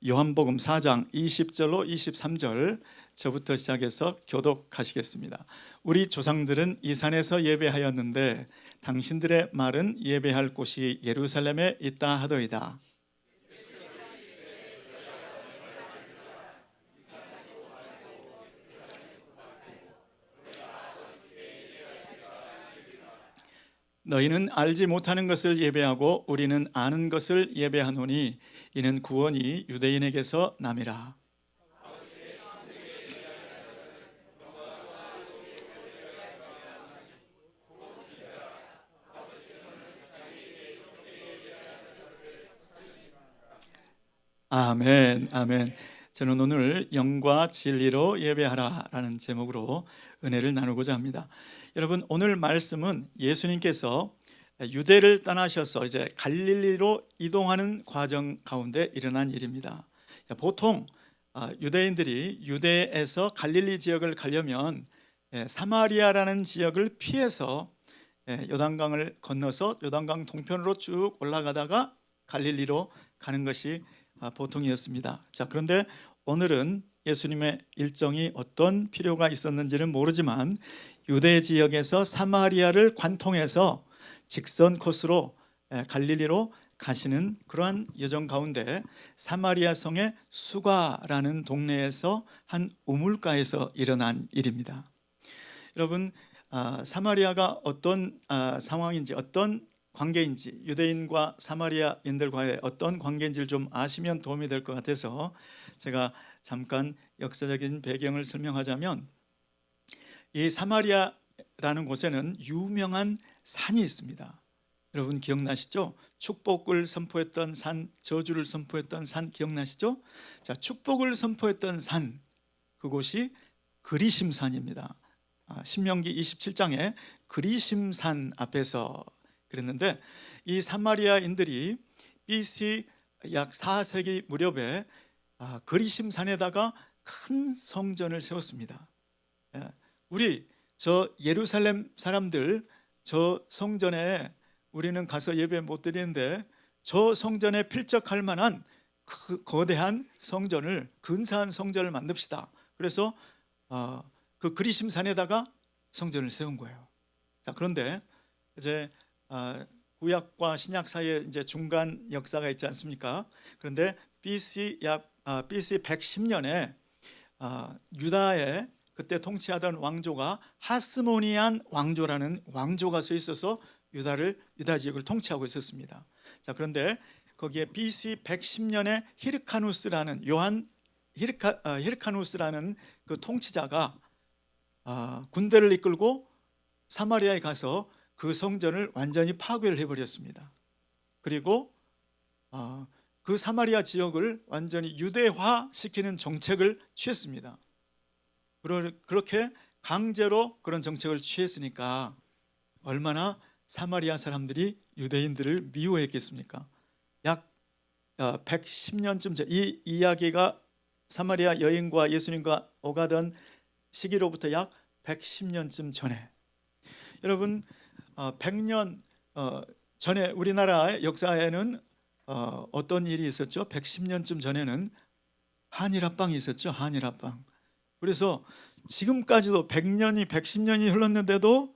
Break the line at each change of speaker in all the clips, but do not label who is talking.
요한복음 4장 20절로 23절 저부터 시작해서 교독하시겠습니다. 우리 조상들은 이 산에서 예배하였는데 당신들의 말은 예배할 곳이 예루살렘에 있다 하더이다. 너희는 알지 못하는 것을 예배하고 우리는 아는 것을 예배하노니 이는 구원이 유대인에게서 남이라. 아멘, 아멘. 저는 오늘 영과 진리로 예배하라라는 제목으로 은혜를 나누고자 합니다. 여러분, 오늘 말씀은 예수님께서 유대를 떠나셔서 이제 갈릴리로 이동하는 과정 가운데 일어난 일입니다. 보통 유대인들이 유대에서 갈릴리 지역을 가려면 사마리아라는 지역을 피해서 요단강을 건너서 요단강 동편으로 쭉 올라가다가 갈릴리로 가는 것이 보통이었습니다. 자, 그런데 오늘은 예수님의 일정이 어떤 필요가 있었는지는 모르지만 유대 지역에서 사마리아를 관통해서 직선 코스로 갈릴리로 가시는 그러한 여정 가운데 사마리아 성의 수가라는 동네에서 한 우물가에서 일어난 일입니다. 여러분, 사마리아가 어떤 상황인지, 어떤 관계인지, 유대인과 사마리아인들과의 어떤 관계인지를 좀 아시면 도움이 될 것 같아서 제가 잠깐 역사적인 배경을 설명하자면, 이 사마리아라는 곳에는 유명한 산이 있습니다. 여러분 기억나시죠? 축복을 선포했던 산, 저주를 선포했던 산 기억나시죠? 자, 축복을 선포했던 산, 그곳이 그리심산입니다. 신명기 27장에 그리심산 앞에서 그랬는데, 이 사마리아인들이 BC 약 4세기 무렵에 그리심산에다가 큰 성전을 세웠습니다. 우리 저 예루살렘 사람들 저 성전에 우리는 가서 예배 못 드리는데 저 성전에 필적할 만한 그 거대한 성전을, 근사한 성전을 만듭시다. 그래서 그 그리심산에다가 성전을 세운 거예요. 자, 그런데 이제 구약과 신약 사이에 이제 중간 역사가 있지 않습니까? 그런데 BC 110년에 유다에 그때 통치하던 왕조가 하스모니안 왕조라는 왕조가 서 있어서 유다 지역을 통치하고 있었습니다. 자, 그런데 거기에 BC 110년에 히르카누스라는 히르카누스라는 그 통치자가 군대를 이끌고 사마리아에 가서 그 성전을 완전히 파괴를 해버렸습니다. 그리고 그 사마리아 지역을 완전히 유대화시키는 정책을 취했습니다. 그렇게 강제로 그런 정책을 취했으니까 얼마나 사마리아 사람들이 유대인들을 미워했겠습니까? 약 110년쯤 전, 이 이야기가 사마리아 여인과 예수님과 오가던 시기로부터 약 110년쯤 전에, 여러분 100년 전에 우리나라의 역사에는 어떤 일이 있었죠? 110년쯤 전에는 한일합방이 있었죠. 한일합방. 그래서 지금까지도 100년이 110년이 흘렀는데도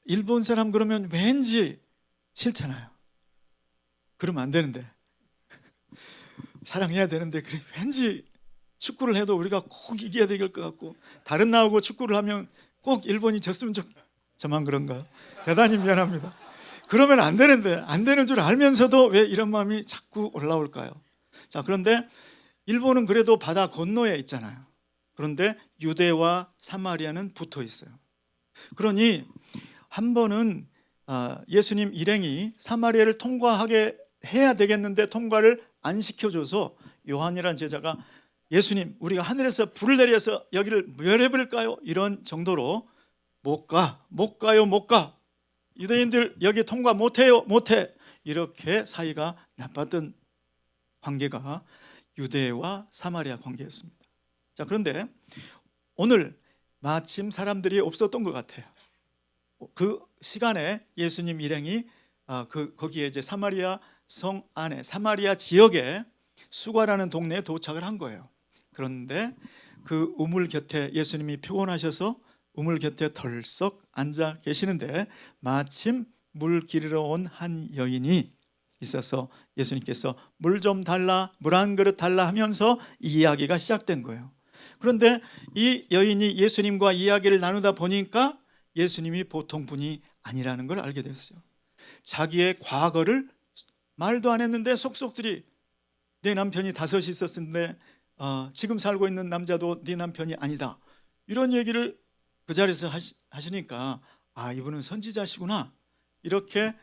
일본 사람 그러면 왠지 싫잖아요. 그러면 안 되는데 사랑해야 되는데, 그래 왠지 축구를 해도 우리가 꼭 이겨야 될 것 같고, 다른 나라하고 축구를 하면 꼭 일본이 졌으면 저만 그런가? 대단히 미안합니다. 그러면 안 되는데, 안 되는 줄 알면서도 왜 이런 마음이 자꾸 올라올까요? 자, 그런데 일본은 그래도 바다 건너에 있잖아요. 그런데 유대와 사마리아는 붙어 있어요. 그러니 한 번은 예수님 일행이 사마리아를 통과하게 해야 되겠는데 통과를 안 시켜줘서 요한이라는 제자가 예수님, 우리가 하늘에서 불을 내려서 여기를 멸해버릴까요? 이런 정도로 못 가요. 유대인들 여기 통과 못해요. 이렇게 사이가 나빴던 관계가 유대와 사마리아 관계였습니다. 자, 그런데 오늘 마침 사람들이 없었던 것 같아요. 그 시간에 예수님 일행이 거기에 이제 사마리아 성 안에, 사마리아 지역에 수가라는 동네에 도착을 한 거예요. 그런데 그 우물 곁에 예수님이 피곤하셔서 우물 곁에 덜썩 앉아 계시는데 마침 물 기르러 온 한 여인이 있어서 예수님께서 물 좀 달라, 물 한 그릇 달라 하면서 이 이야기가 시작된 거예요. 그런데 이 여인이 예수님과 이야기를 나누다 보니까 예수님이 보통 분이 아니라는 걸 알게 됐어요. 자기의 과거를 말도 안 했는데 속속들이 내 남편이 5이 있었는데 지금 살고 있는 남자도 네 남편이 아니다, 이런 얘기를 그 자리에서 하시니까 이분은 선지자시구나, 이렇게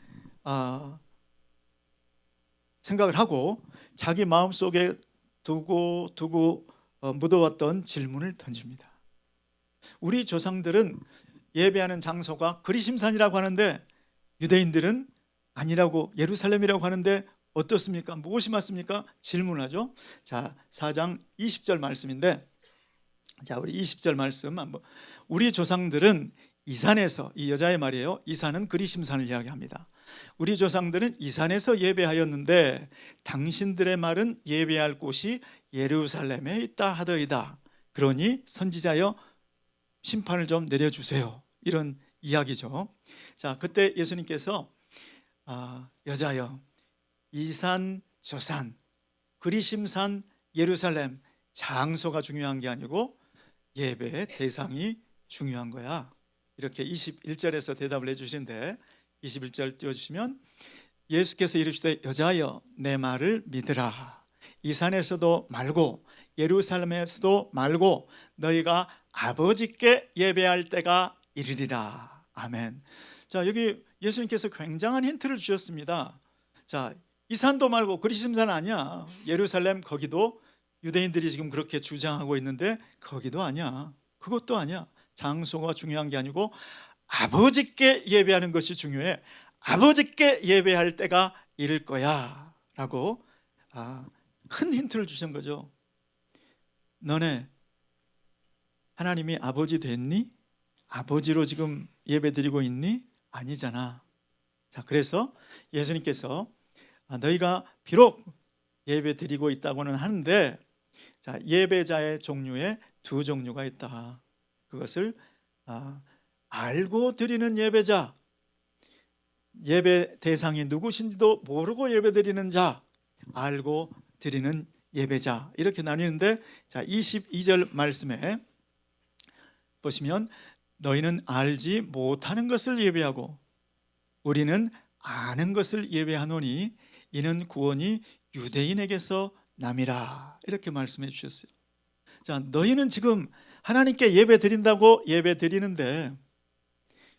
생각을 하고 자기 마음속에 두고 묻어왔던 질문을 던집니다. 우리 조상들은 예배하는 장소가 그리심산이라고 하는데 유대인들은 아니라고 예루살렘이라고 하는데 어떻습니까? 무엇이 맞습니까? 질문하죠. 자, 4장 20절 말씀인데, 자, 우리 20절 말씀 한번. 우리 조상들은 이산에서, 이 여자의 말이에요. 이산은 그리심산을 이야기합니다. 우리 조상들은 이산에서 예배하였는데 당신들의 말은 예배할 곳이 예루살렘에 있다 하더이다. 그러니 선지자여 심판을 좀 내려주세요, 이런 이야기죠. 자, 그때 예수님께서 여자여, 이산 저산 그리심산 예루살렘 장소가 중요한 게 아니고 예배의 대상이 중요한 거야, 이렇게 21절에서 대답을 해주시는데 21절 띄워주시면 예수께서 이르시되 여자여 내 말을 믿으라. 이산에서도 말고 예루살렘에서도 말고 너희가 아버지께 예배할 때가 이르리라. 아멘. 자, 여기 예수님께서 굉장한 힌트를 주셨습니다. 자, 이산도 말고 그리심산 아니야. 예루살렘 거기도 유대인들이 지금 그렇게 주장하고 있는데 거기도 아니야. 그것도 아니야. 장소가 중요한 게 아니고 아버지께 예배하는 것이 중요해. 아버지께 예배할 때가 이를 거야 라고 큰 힌트를 주신 거죠. 너네 하나님이 아버지 됐니? 아버지로 지금 예배 드리고 있니? 아니잖아. 자, 그래서 예수님께서 너희가 비록 예배 드리고 있다고는 하는데, 자, 예배자의 종류에 2 종류가 있다. 그것을 알고 드리는 예배자, 예배 대상이 누구신지도 모르고 예배 드리는 자, 알고 드리는 예배자, 이렇게 나뉘는데, 자, 22절 말씀에 보시면 너희는 알지 못하는 것을 예배하고 우리는 아는 것을 예배하노니 이는 구원이 유대인에게서 남이라, 이렇게 말씀해 주셨어요. 자, 너희는 지금 하나님께 예배 드린다고 예배 드리는데,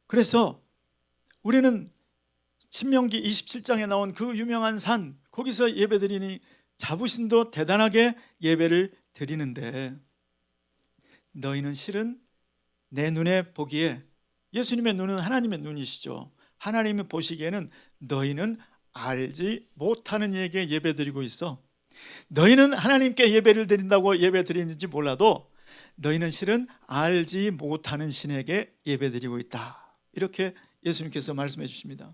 그래서 우리는 신명기 27장에 나온 그 유명한 산, 거기서 예배 드리니 자부심도 대단하게 예배를 드리는데, 너희는 실은 내 눈에 보기에, 예수님의 눈은 하나님의 눈이시죠. 하나님이 보시기에는 너희는 알지 못하는 이에게 예배 드리고 있어. 너희는 하나님께 예배를 드린다고 예배 드리는지 몰라도 너희는 실은 알지 못하는 신에게 예배 드리고 있다, 이렇게 예수님께서 말씀해 주십니다.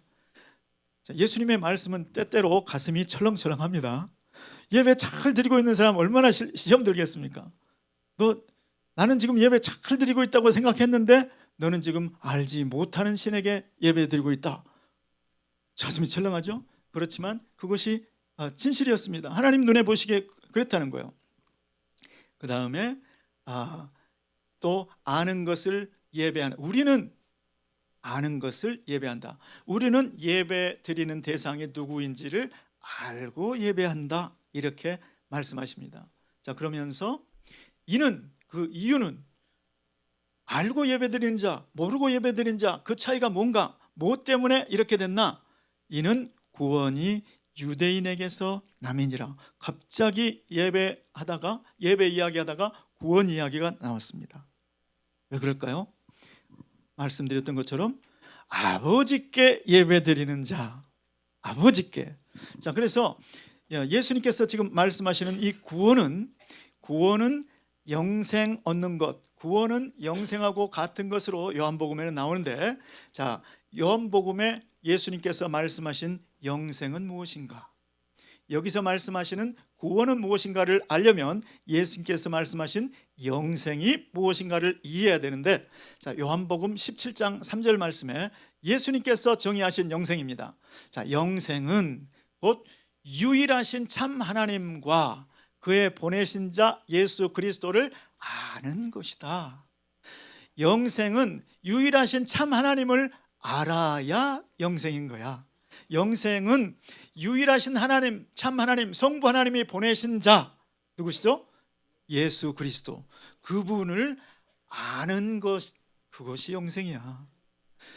자, 예수님의 말씀은 때때로 가슴이 철렁철렁합니다. 예배 잘 드리고 있는 사람 얼마나 시험 들겠습니까? 나는 지금 예배 잘 드리고 있다고 생각했는데 너는 지금 알지 못하는 신에게 예배 드리고 있다. 가슴이 철렁하죠? 그렇지만 그것이 진실이었습니다. 하나님 눈에 보시기에 그랬다는 거예요. 그 다음에 또 아는 것을 예배하는, 우리는 아는 것을 예배한다. 우리는 예배 드리는 대상이 누구인지를 알고 예배한다, 이렇게 말씀하십니다. 자, 그러면서 그 이유는 알고 예배드리는 자, 모르고 예배드리는 자, 그 차이가 뭔가, 무엇 때문에 이렇게 됐나? 이는 구원이 유대인에게서 남이니라. 갑자기 예배 이야기하다가 구원 이야기가 나왔습니다. 왜 그럴까요? 말씀드렸던 것처럼 아버지께 예배드리는 자, 아버지께. 자, 그래서 예수님께서 지금 말씀하시는 이 구원은 영생 얻는 것, 구원은 영생하고 같은 것으로 요한복음에는 나오는데, 자, 요한복음에 예수님께서 말씀하신 영생은 무엇인가? 여기서 말씀하시는 구원은 무엇인가를 알려면 예수님께서 말씀하신 영생이 무엇인가를 이해해야 되는데, 자, 요한복음 17장 3절 말씀에 예수님께서 정의하신 영생입니다. 자, 영생은 곧 유일하신 참 하나님과 그의 보내신 자 예수 그리스도를 아는 것이다. 영생은 유일하신 참 하나님을 알아야 영생인 거야. 영생은 유일하신 하나님, 참 하나님, 성부 하나님이 보내신 자 누구시죠? 예수 그리스도. 그분을 아는 것, 그것이 영생이야.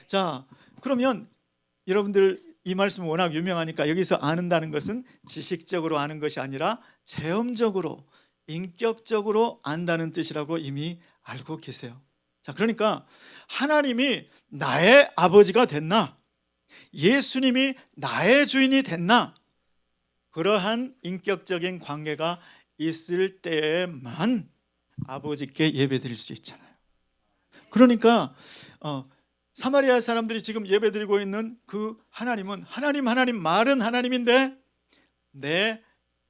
자, 그러면 여러분들 이 말씀 워낙 유명하니까 여기서 아는다는 것은 지식적으로 아는 것이 아니라 체험적으로, 인격적으로 안다는 뜻이라고 이미 알고 계세요. 자, 그러니까 하나님이 나의 아버지가 됐나? 예수님이 나의 주인이 됐나? 그러한 인격적인 관계가 있을 때에만 아버지께 예배드릴 수 있잖아요. 그러니까 사마리아 사람들이 지금 예배드리고 있는 그 하나님은 하나님 말은 하나님인데 내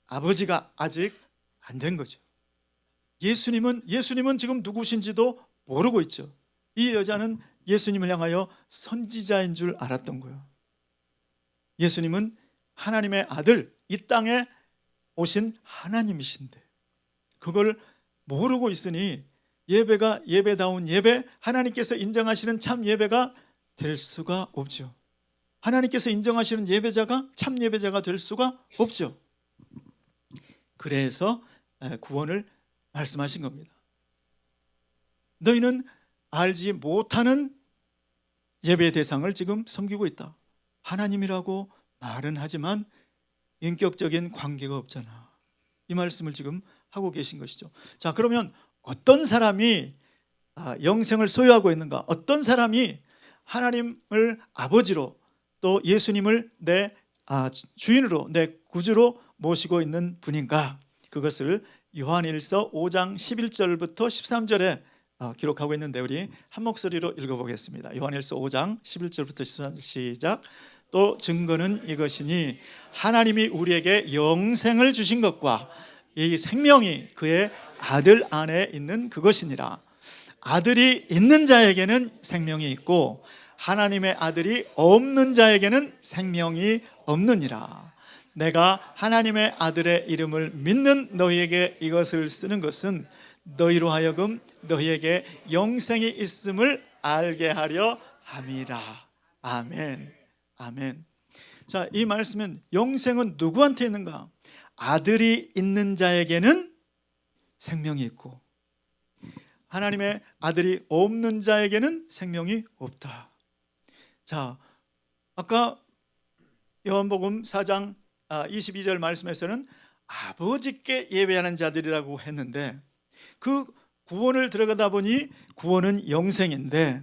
아버지가 아직 안 된 거죠. 예수님은 지금 누구신지도 모르고 있죠. 이 여자는 예수님을 향하여 선지자인 줄 알았던 거예요. 예수님은 하나님의 아들, 이 땅에 오신 하나님이신데 그걸 모르고 있으니 예배가 예배다운 예배, 하나님께서 인정하시는 참 예배가 될 수가 없죠. 하나님께서 인정하시는 예배자가 참 예배자가 될 수가 없죠. 그래서 구원을 말씀하신 겁니다. 너희는 알지 못하는 예배 대상을 지금 섬기고 있다. 하나님이라고 말은 하지만 인격적인 관계가 없잖아. 이 말씀을 지금 하고 계신 것이죠. 자, 그러면 어떤 사람이 영생을 소유하고 있는가? 어떤 사람이 하나님을 아버지로 또 예수님을 내 주인으로, 내 구주로 모시고 있는 분인가? 그것을 요한일서 5장 11절부터 13절에 기록하고 있는데 우리 한 목소리로 읽어보겠습니다. 요한일서 5장 11절부터 13절 시작. 또 증거는 이것이니 하나님이 우리에게 영생을 주신 것과 이 생명이 그의 아들 안에 있는 그것이니라. 아들이 있는 자에게는 생명이 있고 하나님의 아들이 없는 자에게는 생명이 없느니라. 내가 하나님의 아들의 이름을 믿는 너희에게 이것을 쓰는 것은 너희로 하여금 너희에게 영생이 있음을 알게 하려 함이라. 아멘. 아멘. 자, 이 말씀은 영생은 누구한테 있는가? 아들이 있는 자에게는 생명이 있고 하나님의 아들이 없는 자에게는 생명이 없다. 자, 아까 요한복음 4장 22절 말씀에서는 아버지께 예배하는 자들이라고 했는데 그 구원을 들어가다 보니 구원은 영생인데,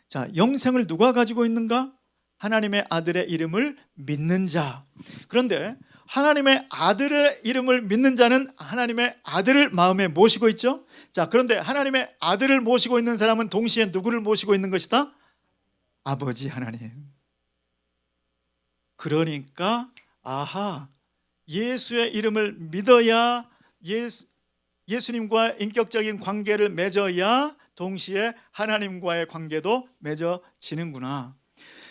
자, 영생을 누가 가지고 있는가? 하나님의 아들의 이름을 믿는 자. 그런데 하나님의 아들의 이름을 믿는 자는 하나님의 아들을 마음에 모시고 있죠. 자, 그런데 하나님의 아들을 모시고 있는 사람은 동시에 누구를 모시고 있는 것이다? 아버지 하나님. 그러니까 예수의 이름을 믿어야 예수님과 인격적인 관계를 맺어야 동시에 하나님과의 관계도 맺어지는구나.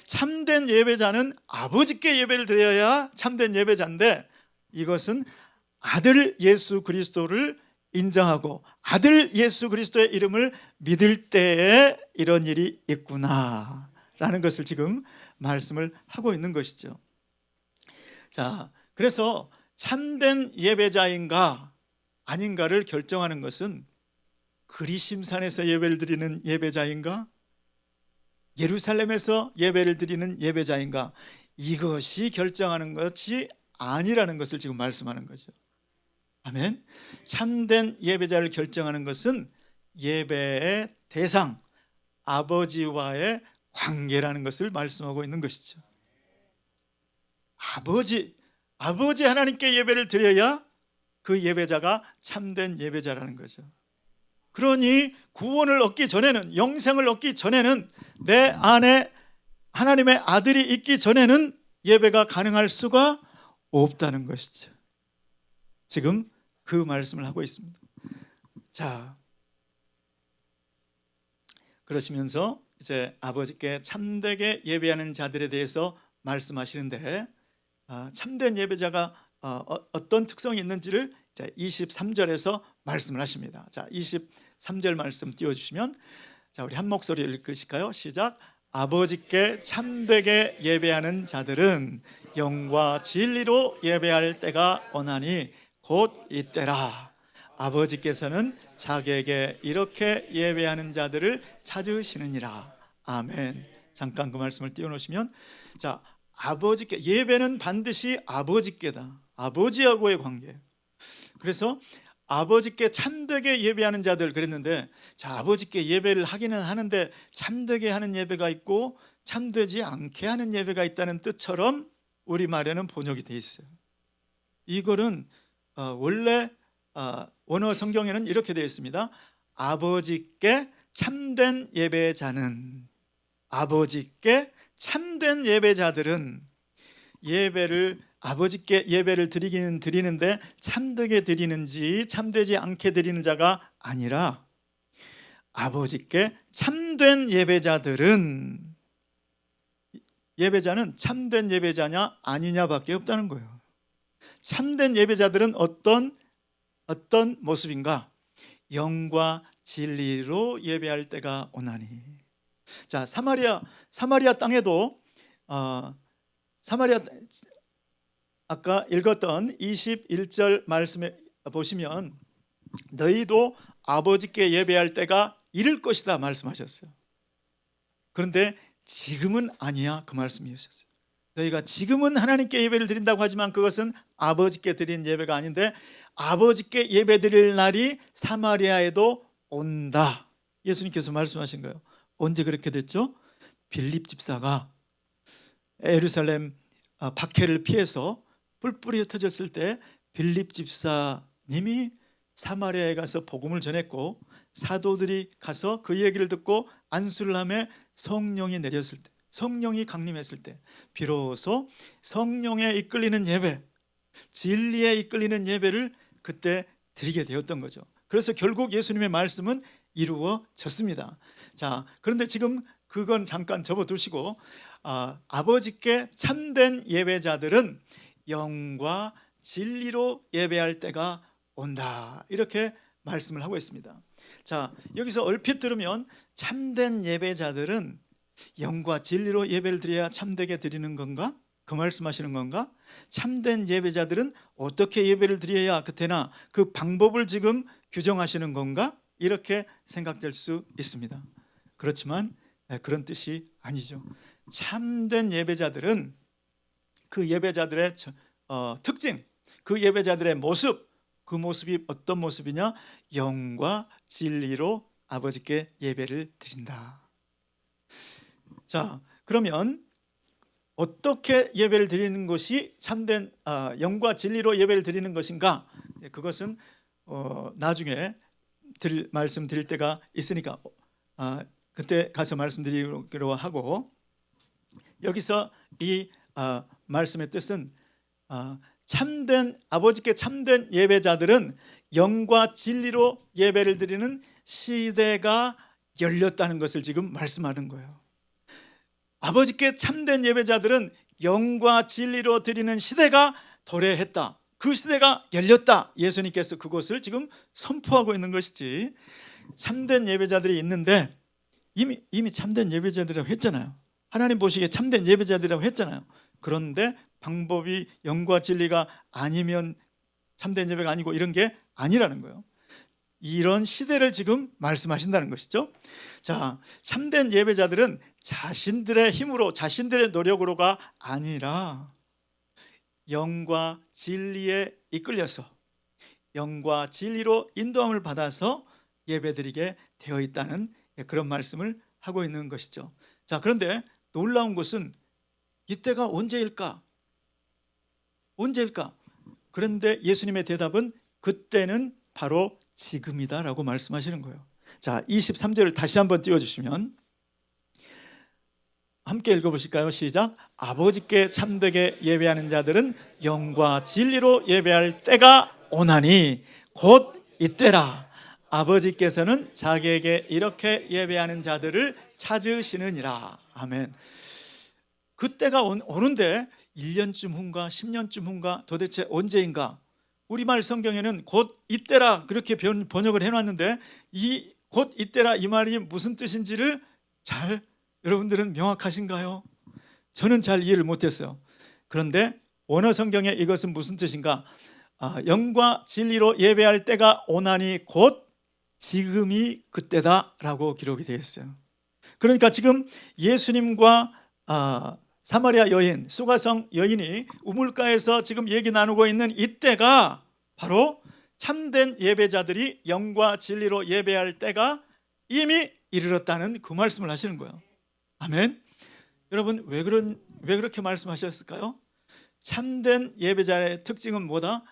참된 예배자는 아버지께 예배를 드려야 참된 예배자인데 이것은 아들 예수 그리스도를 인정하고 아들 예수 그리스도의 이름을 믿을 때에 이런 일이 있구나 라는 것을 지금 말씀을 하고 있는 것이죠. 자, 그래서 참된 예배자인가 아닌가를 결정하는 것은 그리심산에서 예배를 드리는 예배자인가, 예루살렘에서 예배를 드리는 예배자인가, 이것이 결정하는 것이 아니라는 것을 지금 말씀하는 거죠. 아멘. 참된 예배자를 결정하는 것은 예배의 대상, 아버지와의 관계라는 것을 말씀하고 있는 것이죠. 아버지 하나님께 예배를 드려야 그 예배자가 참된 예배자라는 거죠. 그러니 구원을 얻기 전에는, 영생을 얻기 전에는, 내 안에 하나님의 아들이 있기 전에는 예배가 가능할 수가 없다는 것이죠. 지금 그 말씀을 하고 있습니다. 자, 그러시면서 이제 아버지께 참되게 예배하는 자들에 대해서 말씀하시는데, 참된 예배자가 어떤 특성이 있는지를 23절에서 말씀을 하십니다. 자, 23절 말씀 띄워주시면, 자, 우리 한 목소리 읽으실까요? 시작. 아버지께 참되게 예배하는 자들은 영과 진리로 예배할 때가 오나니 곧 이때라. 아버지께서는 자기에게 이렇게 예배하는 자들을 찾으시느니라. 아멘. 잠깐 그 말씀을 띄워놓으시면, 자, 아버지께, 예배는 반드시 아버지께다. 아버지하고의 관계. 그래서 아버지께 참되게 예배하는 자들 그랬는데, 자, 아버지께 예배를 하기는 하는데 참되게 하는 예배가 있고 참되지 않게 하는 예배가 있다는 뜻처럼 우리말에는 번역이 돼 있어요. 이거는 원래 원어 성경에는 이렇게 되어 있습니다. 아버지께 참된 예배자는, 아버지께 참된 예배자들은 예배를, 아버지께 예배를 드리기는 드리는데 참되게 드리는지 참되지 않게 드리는 자가 아니라, 아버지께 참된 예배자들은, 예배자는 참된 예배자냐 아니냐밖에 없다는 거예요. 참된 예배자들은 어떤 모습인가? 영과 진리로 예배할 때가 오나니. 자, 사마리아 땅에도 아까 읽었던 21절 말씀에 보시면 너희도 아버지께 예배할 때가 이를 것이다 말씀하셨어요. 그런데 지금은 아니야, 그 말씀이셨어요. 너희가 지금은 하나님께 예배를 드린다고 하지만 그것은 아버지께 드린 예배가 아닌데 아버지께 예배 드릴 날이 사마리아에도 온다. 예수님께서 말씀하신 거예요. 언제 그렇게 됐죠? 빌립 집사가 예루살렘 박해를 피해서 뿔뿔이 흩어졌을 때 빌립 집사님이 사마리아에 가서 복음을 전했고, 사도들이 가서 그 얘기를 듣고 안수를 하며 성령이 내렸을 때, 성령이 강림했을 때 비로소 성령에 이끌리는 예배, 진리에 이끌리는 예배를 그때 드리게 되었던 거죠. 그래서 결국 예수님의 말씀은 이루어졌습니다. 자, 그런데 지금 그건 잠깐 접어두시고, 아버지께 참된 예배자들은 영과 진리로 예배할 때가 온다, 이렇게 말씀을 하고 있습니다. 자, 여기서 얼핏 들으면 참된 예배자들은 영과 진리로 예배를 드려야 참되게 드리는 건가? 그 말씀하시는 건가? 참된 예배자들은 어떻게 예배를 드려야 되나? 그 방법을 지금 규정하시는 건가? 이렇게 생각될 수 있습니다. 그렇지만 그런 뜻이 아니죠. 참된 예배자들은 그 예배자들의 특징, 그 예배자들의 모습, 그 모습이 어떤 모습이냐? 영과 진리로 아버지께 예배를 드린다. 자, 그러면 어떻게 예배를 드리는 것이 참된 영과 진리로 예배를 드리는 것인가? 그것은 나중에 말씀드릴 때가 있으니까 그때 가서 말씀드리기로 하고, 여기서 이 말씀의 뜻은 아버지께 참된 예배자들은 영과 진리로 예배를 드리는 시대가 열렸다는 것을 지금 말씀하는 거예요. 아버지께 참된 예배자들은 영과 진리로 드리는 시대가 도래했다. 그 시대가 열렸다. 예수님께서 그것을 지금 선포하고 있는 것이지, 참된 예배자들이 있는데 이미 참된 예배자들이라고 했잖아요. 하나님 보시기에 참된 예배자들이라고 했잖아요. 그런데 방법이 영과 진리가 아니면 참된 예배가 아니고 이런 게 아니라는 거예요. 이런 시대를 지금 말씀하신다는 것이죠. 자, 참된 예배자들은 자신들의 힘으로, 자신들의 노력으로가 아니라 영과 진리에 이끌려서 영과 진리로 인도함을 받아서 예배드리게 되어 있다는 그런 말씀을 하고 있는 것이죠. 자, 그런데 놀라운 것은 이때가 언제일까? 그런데 예수님의 대답은 그때는 바로 지금이다라고 말씀하시는 거예요. 자, 23절을 다시 한번 띄워주시면, 함께 읽어보실까요? 시작. 아버지께 참되게 예배하는 자들은 영과 진리로 예배할 때가 오나니 곧 이때라. 아버지께서는 자기에게 이렇게 예배하는 자들을 찾으시느니라. 아멘. 그때가 오는데 1년쯤 후인가 10년쯤 후인가 도대체 언제인가? 우리말 성경에는 곧 이때라 그렇게 번역을 해놨는데 이 곧 이때라 이 말이 무슨 뜻인지를 잘 여러분들은 명확하신가요? 저는 잘 이해를 못했어요. 그런데 원어 성경에 이것은 무슨 뜻인가? 영과 진리로 예배할 때가 오나니 곧 지금이 그때다라고 기록이 되어 있어요. 그러니까 지금 예수님과 사마리아 여인, 수가성 여인이 우물가에서 지금 얘기 나누고 있는 이때가 바로 참된 예배자들이 영과 진리로 예배할 때가 이미 이르렀다는 그 말씀을 하시는 거예요. 아멘. 여러분 왜 그렇게 말씀하셨을까요? 참된 예배자의 특징은 뭐다?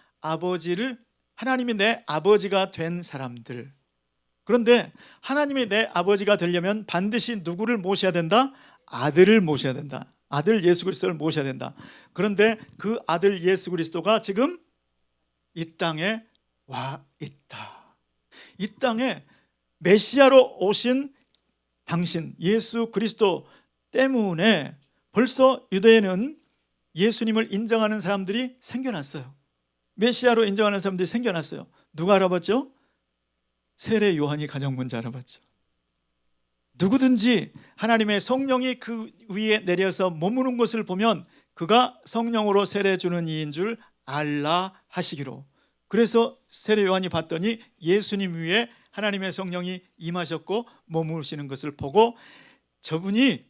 하나님이 내 아버지가 된 사람들. 그런데 하나님이 내 아버지가 되려면 반드시 누구를 모셔야 된다? 아들을 모셔야 된다. 아들 예수 그리스도를 모셔야 된다. 그런데 그 아들 예수 그리스도가 지금 이 땅에 와 있다. 이 땅에 메시아로 오신 당신 예수 그리스도 때문에 벌써 유대에는 예수님을 인정하는 사람들이 생겨났어요. 메시아로 인정하는 사람들이 생겨났어요. 누가 알아봤죠? 세례 요한이 가장 먼저 알아봤죠. 누구든지 하나님의 성령이 그 위에 내려서 머무는 것을 보면 그가 성령으로 세례 주는 이인 줄 알라 하시기로. 그래서 세례 요한이 봤더니 예수님 위에 하나님의 성령이 임하셨고 머무시는 것을 보고 저분이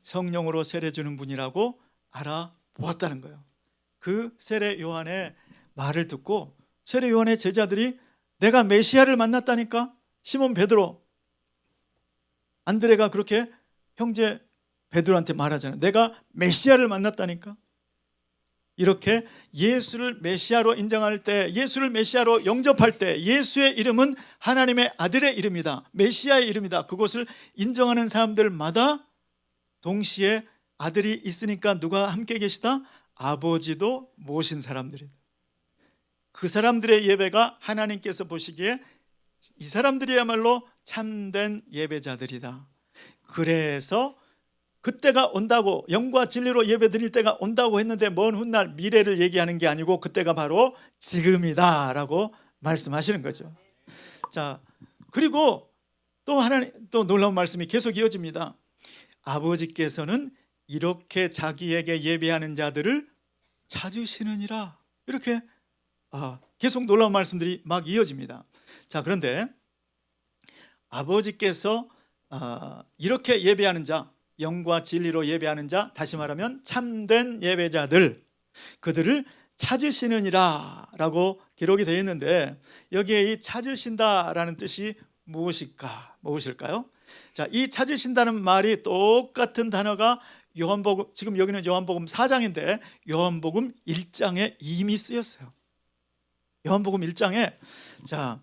성령으로 세례 주는 분이라고 알아보았다는 거예요. 그 세례 요한의 말을 듣고 세례 요한의 제자들이 내가 메시아를 만났다니까. 시몬 베드로, 안드레가 그렇게 형제 베드로한테 말하잖아요. 내가 메시아를 만났다니까. 이렇게 예수를 메시아로 인정할 때, 예수를 메시아로 영접할 때 예수의 이름은 하나님의 아들의 이름이다, 메시아의 이름이다. 그것을 인정하는 사람들마다 동시에 아들이 있으니까 누가 함께 계시다? 아버지도 모신 사람들이다. 그 사람들의 예배가 하나님께서 보시기에 이 사람들이야말로 참된 예배자들이다. 그래서 그때가 온다고, 영과 진리로 예배 드릴 때가 온다고 했는데 먼 훗날 미래를 얘기하는 게 아니고 그때가 바로 지금이다 라고 말씀하시는 거죠. 자, 그리고 또 놀라운 말씀이 계속 이어집니다. 아버지께서는 이렇게 자기에게 예배하는 자들을 찾으시느니라. 이렇게 계속 놀라운 말씀들이 막 이어집니다. 자, 그런데 아버지께서 이렇게 예배하는 자, 영과 진리로 예배하는 자, 다시 말하면 참된 예배자들, 그들을 찾으시느니라 라고 기록이 되어 있는데 여기에 이 찾으신다라는 뜻이 무엇일까요? 자, 이 찾으신다는 말이 똑같은 단어가 요한복음, 지금 여기는 요한복음 4장인데 요한복음 1장에 이미 쓰였어요. 요한복음 1장에 자,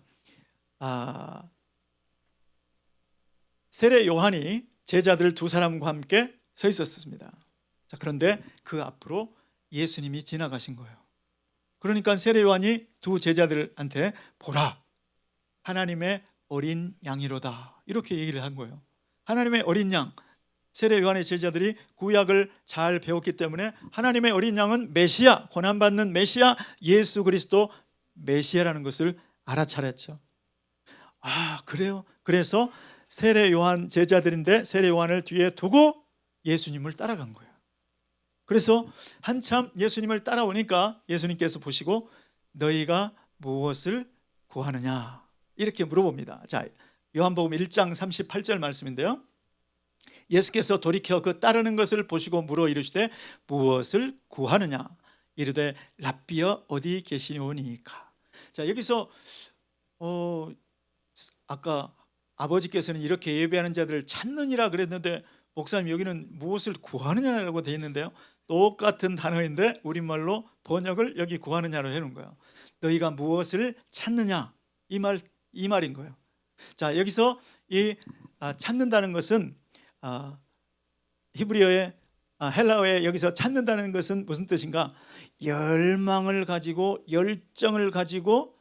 세례 요한이 제자들 두 사람과 함께 서 있었습니다. 자, 그런데 그 앞으로 예수님이 지나가신 거예요. 그러니까 세례 요한이 두 제자들한테 보라, 하나님의 어린 양이로다, 이렇게 얘기를 한 거예요. 하나님의 어린 양, 세례 요한의 제자들이 구약을 잘 배웠기 때문에 하나님의 어린 양은 메시아, 고난받는 메시아 예수 그리스도 메시아라는 것을 알아차렸죠. 그래요? 그래서 세례 요한 제자들인데 세례 요한을 뒤에 두고 예수님을 따라간 거예요. 그래서 한참 예수님을 따라오니까 예수님께서 보시고 너희가 무엇을 구하느냐 이렇게 물어봅니다. 자, 요한복음 1장 38절 말씀인데요. 예수께서 돌이켜 그 따르는 것을 보시고 물어 이르시되 무엇을 구하느냐 이르되 랍비여 어디 계시오니까. 자, 여기서 아까 아버지께서는 이렇게 예배하는 자들을 찾느니라 그랬는데 목사님 여기는 무엇을 구하느냐라고 되어 있는데요. 똑같은 단어인데 우리말로 번역을 여기 구하느냐로 해놓은 거예요. 너희가 무엇을 찾느냐 이 말인 거예요. 자, 여기서 이 찾는다는 것은 히브리어의 헬라어에 여기서 찾는다는 것은 무슨 뜻인가? 열망을 가지고 열정을 가지고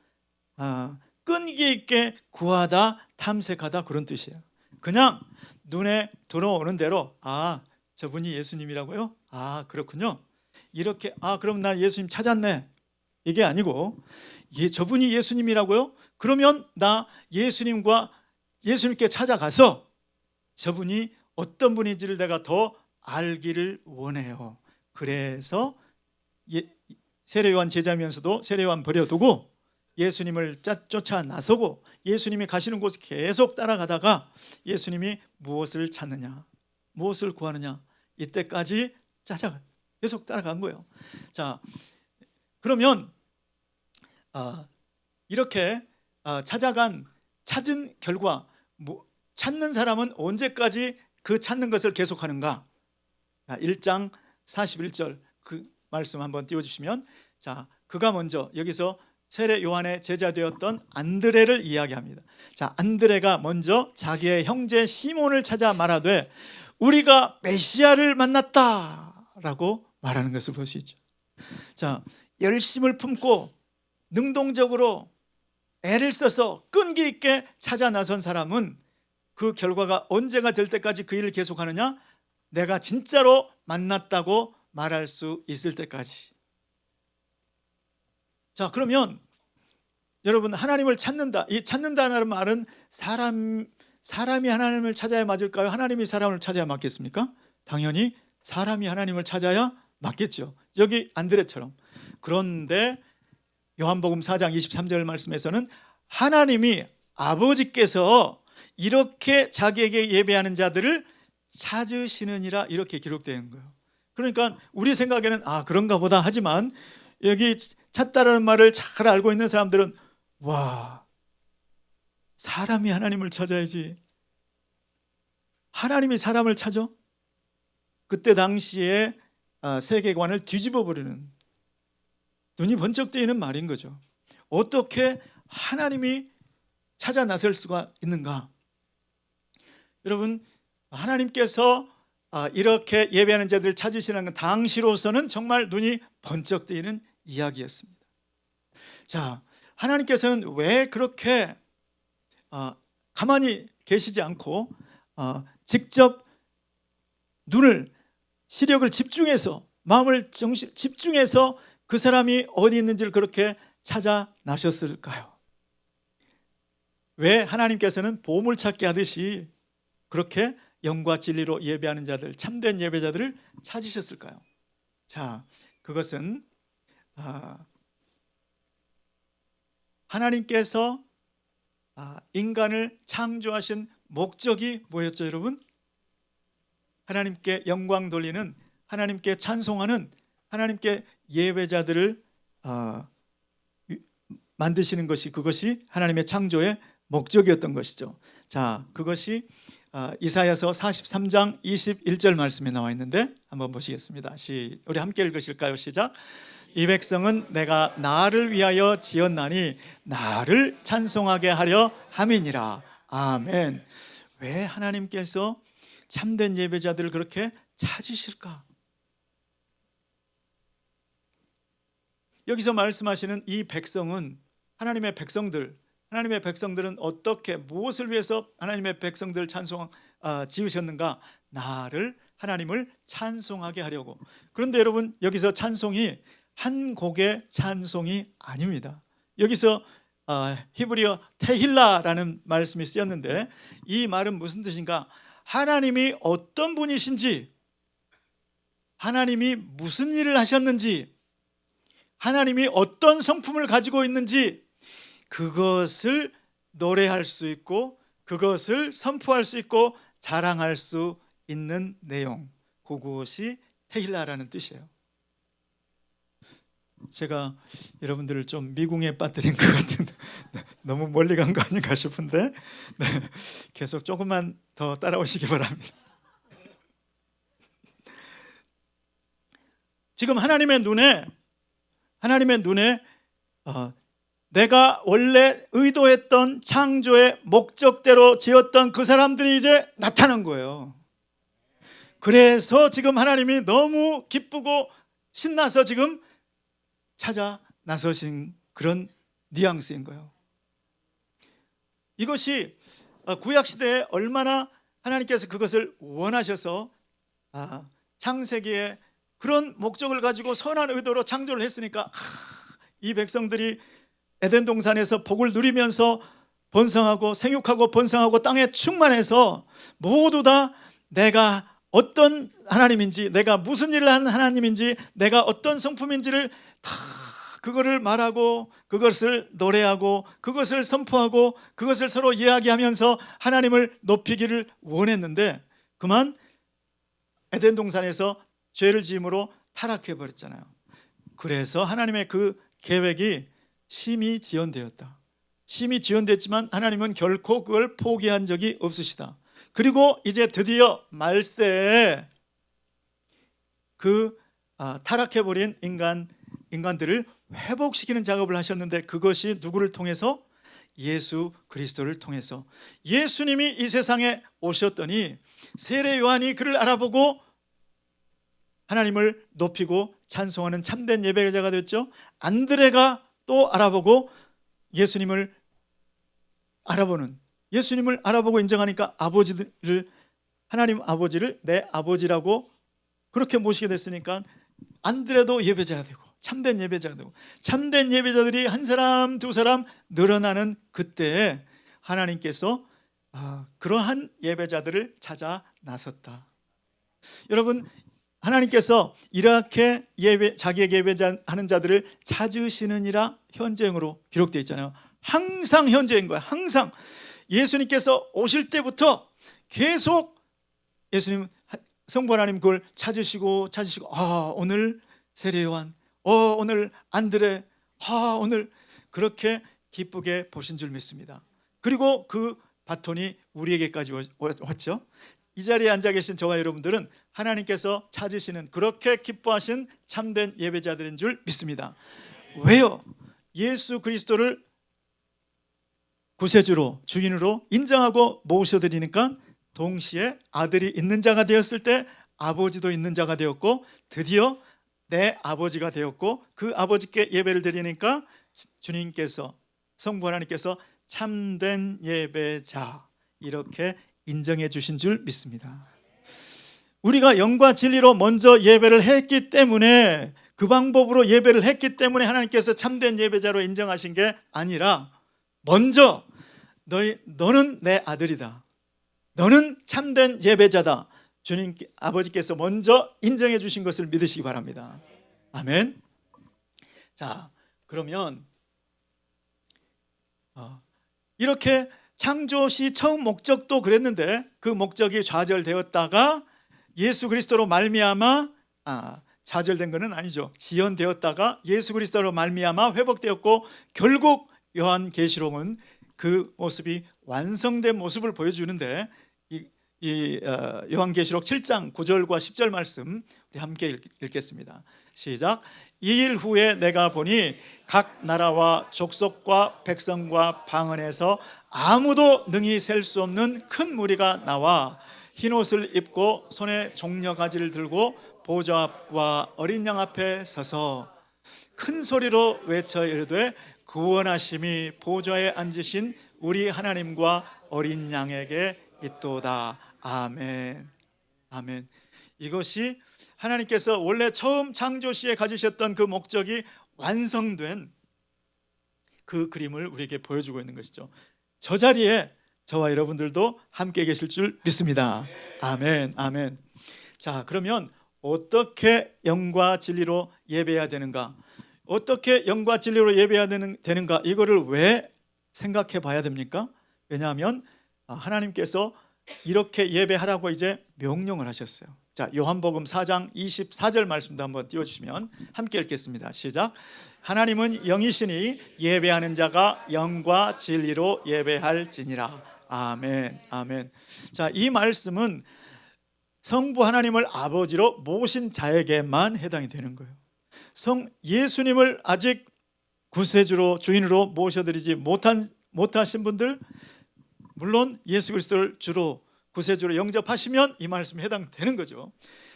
끈기 있게 구하다, 탐색하다, 그런 뜻이에요. 그냥 눈에 들어오는 대로 저분이 예수님이라고요? 그렇군요. 이렇게 그럼 난 예수님 찾았네, 이게 아니고 저분이 예수님이라고요? 그러면 나 예수님께 찾아가서 저분이 어떤 분인지를 내가 더 알기를 원해요. 그래서 세례요한 제자면서도 세례요한 버려두고 예수님을 쫓아 나서고 예수님이 가시는 곳을 계속 따라가다가 예수님이 무엇을 찾느냐, 무엇을 구하느냐, 이때까지 계속 따라간 거예요. 자, 그러면 이렇게 찾은 결과 찾는 사람은 언제까지 그 찾는 것을 계속하는가? 1장 41절 그 말씀 한번 띄워주시면, 자, 그가 먼저 여기서 세례 요한의 제자 되었던 안드레를 이야기합니다. 자, 안드레가 먼저 자기의 형제 시몬을 찾아 말하되 우리가 메시아를 만났다라고 말하는 것을 볼 수 있죠. 자, 열심을 품고 능동적으로 애를 써서 끈기 있게 찾아 나선 사람은 그 결과가 언제가 될 때까지 그 일을 계속하느냐? 내가 진짜로 만났다고 말할 수 있을 때까지. 자, 그러면 여러분, 하나님을 찾는다, 이 찾는다는 말은 사람이 하나님을 찾아야 맞을까요? 하나님이 사람을 찾아야 맞겠습니까? 당연히 사람이 하나님을 찾아야 맞겠죠. 여기 안드레처럼. 그런데 요한복음 4장 23절 말씀에서는 하나님이 아버지께서 이렇게 자기에게 예배하는 자들을 찾으시느니라, 이렇게 기록되어 있는 거예요. 그러니까 우리 생각에는 그런가 보다 하지만 여기 찾다라는 말을 잘 알고 있는 사람들은 사람이 하나님을 찾아야지, 하나님이 사람을 찾아? 그때 당시에 세계관을 뒤집어 버리는, 눈이 번쩍 뜨이는 말인 거죠. 어떻게 하나님이 찾아 나설 수가 있는가? 여러분, 하나님께서 이렇게 예배하는 자들을 찾으시는 건 당시로서는 정말 눈이 번쩍 뜨이는 이야기였습니다. 자, 하나님께서는 왜 그렇게 가만히 계시지 않고 직접 눈을, 시력을 집중해서, 마음을 집중해서 그 사람이 어디 있는지를 그렇게 찾아 나셨을까요? 왜 하나님께서는 보물찾기 하듯이 그렇게 영과 진리로 예배하는 자들, 참된 예배자들을 찾으셨을까요? 자, 그것은 하나님께서 인간을 창조하신 목적이 뭐였죠, 여러분? 하나님께 영광 돌리는, 하나님께 찬송하는, 하나님께 예배자들을 만드시는 것이, 그것이 하나님의 창조의 목적이었던 것이죠. 자, 그것이 이사야서 43장 21절 말씀에 나와 있는데 한번 보시겠습니다. 우리 함께 읽으실까요? 시작. 이 백성은 내가 나를 위하여 지었나니 나를 찬송하게 하려 함이니라. 아멘. 왜 하나님께서 참된 예배자들을 그렇게 찾으실까? 여기서 말씀하시는 이 백성은 하나님의 백성들, 하나님의 백성들은 어떻게, 무엇을 위해서 하나님의 백성들을 지으셨는가? 하나님을 찬송하게 하려고. 그런데 여러분, 여기서 찬송이 한 곡의 찬송이 아닙니다. 여기서 히브리어 테힐라라는 말씀이 쓰였는데 이 말은 무슨 뜻인가? 하나님이 어떤 분이신지, 하나님이 무슨 일을 하셨는지, 하나님이 어떤 성품을 가지고 있는지, 그것을 노래할 수 있고 그것을 선포할 수 있고 자랑할 수 있는 내용, 그것이 테힐라라는 뜻이에요. 제가 여러분들을 좀 미궁에 빠뜨린 것 같은, 너무 멀리 간 거 아닌가 싶은데 계속 조금만 더 따라오시기 바랍니다. 지금 하나님의 눈에 내가 원래 의도했던 창조의 목적대로 지었던 그 사람들이 이제 나타난 거예요. 그래서 지금 하나님이 너무 기쁘고 신나서 지금 찾아 나서신 그런 뉘앙스인 거예요. 이것이 구약시대에 얼마나 하나님께서 그것을 원하셔서 창세기에 그런 목적을 가지고 선한 의도로 창조를 했으니까 이 백성들이 에덴 동산에서 복을 누리면서 번성하고 생육하고 번성하고 땅에 충만해서 모두 다 내가 어떤 하나님인지, 내가 무슨 일을 하는 하나님인지, 내가 어떤 성품인지를 다 그거를 말하고 그것을 노래하고 그것을 선포하고 그것을 서로 이야기하면서 하나님을 높이기를 원했는데 그만 에덴 동산에서 죄를 지음으로 타락해 버렸잖아요. 그래서 하나님의 그 계획이 심히 지연되었다. 심히 지연됐지만 하나님은 결코 그걸 포기한 적이 없으시다. 그리고 이제 드디어 말세에 그 타락해버린 인간들을 회복시키는 작업을 하셨는데 그것이 누구를 통해서? 예수 그리스도를 통해서. 예수님이 이 세상에 오셨더니 세례 요한이 그를 알아보고 하나님을 높이고 찬송하는 참된 예배자가 됐죠. 안드레가 또 알아보고 예수님을 알아보는, 예수님을 알아보고 인정하니까 하나님 아버지를 내 아버지라고 그렇게 모시게 됐으니까 안드레도 예배자가 되고 참된 예배자가 되고, 참된 예배자들이 한 사람 두 사람 늘어나는 그때에 하나님께서 그러한 예배자들을 찾아 나섰다. 여러분, 하나님께서 이렇게 자기에게 예배하는 자들을 찾으시느니라 현재형으로 기록되어 있잖아요. 항상 현재인 거야. 항상 예수님께서 오실 때부터 계속 예수님 성부 하나님 그걸 찾으시고 오늘 세례 요한, 오늘 안드레, 오늘 그렇게 기쁘게 보신 줄 믿습니다. 그리고 그 바톤이 우리에게까지 왔죠. 이 자리에 앉아 계신 저와 여러분들은 하나님께서 찾으시는 그렇게 기뻐하신 참된 예배자들인 줄 믿습니다. 왜요? 예수 그리스도를 구세주로 주인으로 인정하고 모셔드리니까 동시에 아들이 있는 자가 되었을 때 아버지도 있는 자가 되었고 드디어 내 아버지가 되었고 그 아버지께 예배를 드리니까 주님께서 성부 하나님께서 참된 예배자 이렇게 인정해 주신 줄 믿습니다. 우리가 영과 진리로 먼저 예배를 했기 때문에, 그 방법으로 예배를 했기 때문에 하나님께서 참된 예배자로 인정하신 게 아니라 먼저 너는 내 아들이다, 너는 참된 예배자다, 주님 아버지께서 먼저 인정해 주신 것을 믿으시기 바랍니다. 아멘. 자, 그러면 이렇게 창조시 처음 목적도 그랬는데 그 목적이 좌절되었다가 예수 그리스도로 말미암아 좌절된 것은 아니죠. 지연되었다가 예수 그리스도로 말미암아 회복되었고 결국 요한계시록은 그 모습이 완성된 모습을 보여주는데 이 요한계시록 7장 9절과 10절 말씀 우리 함께 읽겠습니다. 시작. 이 일 후에 내가 보니 각 나라와 족속과 백성과 방언에서 아무도 능히 셀 수 없는 큰 무리가 나와 흰옷을 입고 손에 종려가지를 들고 보좌 앞과 어린 양 앞에 서서 큰 소리로 외쳐 이르되 구원하심이 보좌에 앉으신 우리 하나님과 어린 양에게 있도다. 아멘. 아멘. 이것이 하나님께서 원래 처음 창조시에 가지셨던 그 목적이 완성된 그 그림을 우리에게 보여주고 있는 것이죠. 저 자리에 저와 여러분들도 함께 계실 줄 믿습니다. 아멘. 아멘. 자, 그러면 어떻게 영과 진리로 예배해야 되는가? 어떻게 영과 진리로 예배해야 되는가? 이거를 왜 생각해 봐야 됩니까? 왜냐하면 하나님께서 이렇게 예배하라고 이제 명령을 하셨어요. 자, 요한복음 4장 24절 말씀도 한번 띄워주시면 함께 읽겠습니다. 시작. 하나님은 영이시니 예배하는 자가 영과 진리로 예배할지니라. 아멘. 아멘. 자, 이 말씀은 성부 하나님을 아버지로 모신 자에게만 해당이 되는 거예요. 예수님을 아직 구세주로 주인으로 모셔드리지 못하신 분들, 물론 예수 그리스도를 주로 구세주로 영접하시면 이 말씀에 해당되는 거죠.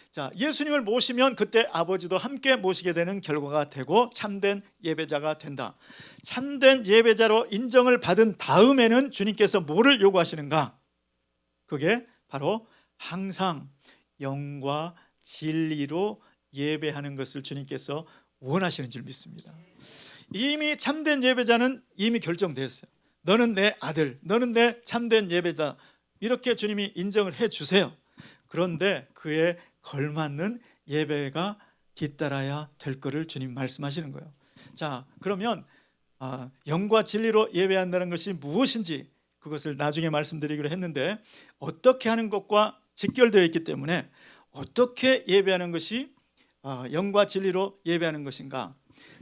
자, 예수님을 모시면 그때 아버지도 함께 모시게 되는 결과가 되고 참된 예배자가 된다. 참된 예배자로 인정을 받은 다음에는 주님께서 뭐를 요구하시는가? 그게 바로 항상 영과 진리로 예배하는 것을 주님께서 원하시는 줄 믿습니다. 이미 참된 예배자는 이미 결정되었어요. 너는 내 아들, 너는 내 참된 예배자, 이렇게 주님이 인정을 해 주세요. 그런데 그에 걸맞는 예배가 뒤따라야 될 것을 주님 말씀하시는 거예요. 자, 그러면 영과 진리로 예배한다는 것이 무엇인지 그것을 나중에 말씀드리기로 했는데, 어떻게 하는 것과 직결되어 있기 때문에 어떻게 예배하는 것이 영과 진리로 예배하는 것인가?